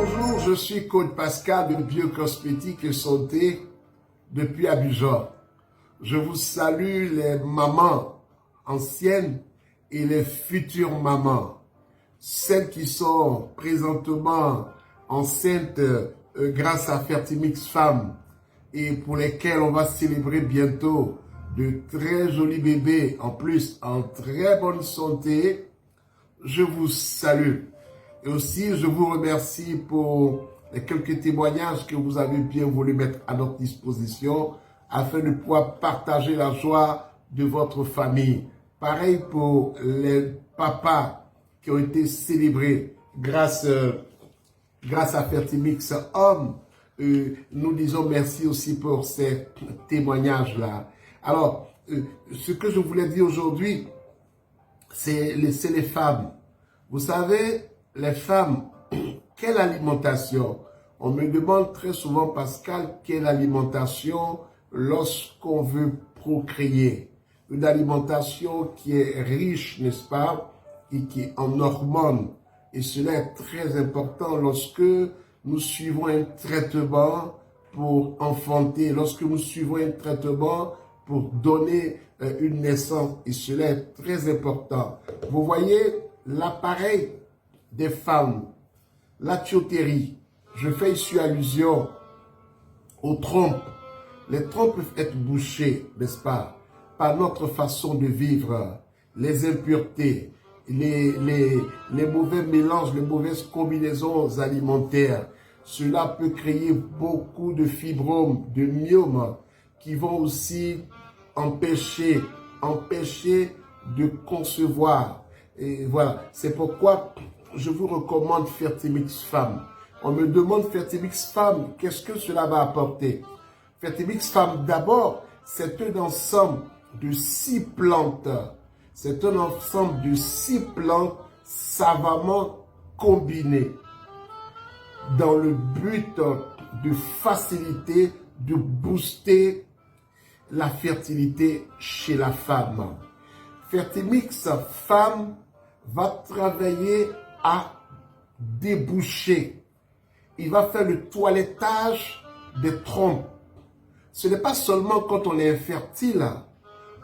Bonjour, je suis Claude Pascal de Biocosmétique et Santé depuis Abidjan. Je vous salue les mamans anciennes et les futures mamans. Celles qui sont présentement enceintes grâce à Fertimix Femmes et pour lesquelles on va célébrer bientôt de très jolis bébés, en plus en très bonne santé. Je vous salue. Et aussi, je vous remercie pour les quelques témoignages que vous avez bien voulu mettre à notre disposition afin de pouvoir partager la joie de votre famille. Pareil pour les papas qui ont été célébrés grâce à Fertimix Homme. Nous disons merci aussi pour ces témoignages-là. Alors, ce que je voulais dire aujourd'hui, c'est les femmes. Vous savez, les femmes, quelle alimentation? On me demande très souvent, Pascal, quelle alimentation lorsqu'on veut procréer? Une alimentation qui est riche, n'est-ce pas, et qui est en hormones. Et cela est très important lorsque nous suivons un traitement pour enfanter, lorsque nous suivons un traitement pour donner une naissance. Et cela est très important. Vous voyez l'appareil des femmes, la tuyauterie. Je fais ici allusion aux trompes. Les trompes peuvent être bouchées, n'est-ce pas, par notre façon de vivre, les impuretés, les mauvais mélanges, les mauvaises combinaisons alimentaires. Cela peut créer beaucoup de fibromes, de myomes qui vont aussi empêcher de concevoir. Et voilà, c'est pourquoi je vous recommande Fertimix Femmes. On me demande Fertimix Femmes, qu'est-ce que cela va apporter? Fertimix Femmes, d'abord, c'est un ensemble de 6 plantes. C'est un ensemble de 6 plantes savamment combinées dans le but de faciliter, de booster la fertilité chez la femme. Fertimix Femmes va travailler à déboucher. Il va faire le toilettage des trompes. Ce n'est pas seulement quand on est infertile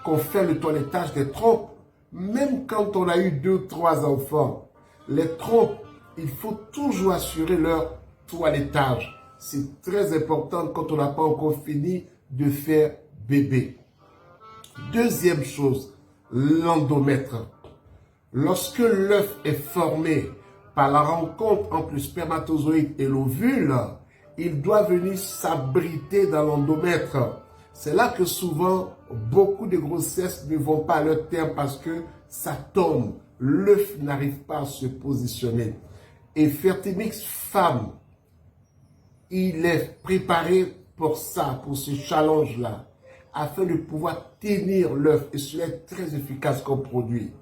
qu'on fait le toilettage des trompes. Même quand on a eu 2, 3 enfants, les trompes, il faut toujours assurer leur toilettage. C'est très important quand on n'a pas encore fini de faire bébé. Deuxième chose, l'endomètre. Lorsque l'œuf est formé par la rencontre entre le spermatozoïde et l'ovule, il doit venir s'abriter dans l'endomètre. C'est là que souvent, beaucoup de grossesses ne vont pas à leur terme parce que ça tombe. L'œuf n'arrive pas à se positionner. Et Fertimix Femmes, il est préparé pour ça, pour ce challenge-là, afin de pouvoir tenir l'œuf. Et cela est très efficace comme produit.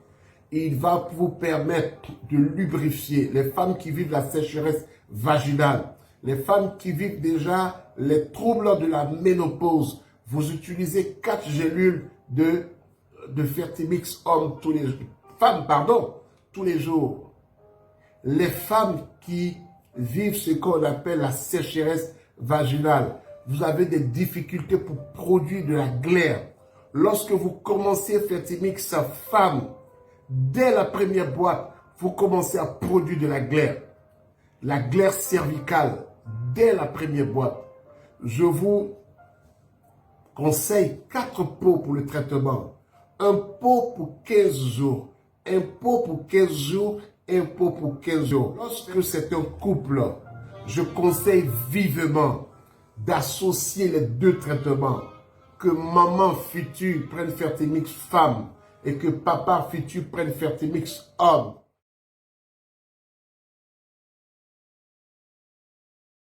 Il va vous permettre de lubrifier les femmes qui vivent la sécheresse vaginale, les femmes qui vivent déjà les troubles de la ménopause. Vous utilisez 4 gélules de Fertimix Homme tous les jours. Les femmes qui vivent ce qu'on appelle la sécheresse vaginale, vous avez des difficultés pour produire de la glaire. Lorsque vous commencez Fertimix Femmes, dès la première boîte, vous commencez à produire de la glaire cervicale, dès la première boîte. Je vous conseille 4 pots pour le traitement. Un pot pour 15 jours, un pot pour 15 jours, un pot pour 15 jours. Lorsque c'est un couple, je conseille vivement d'associer les 2 traitements. Que maman future prenne Fertimix Femme et que papa futur prenne Fertimix Homme.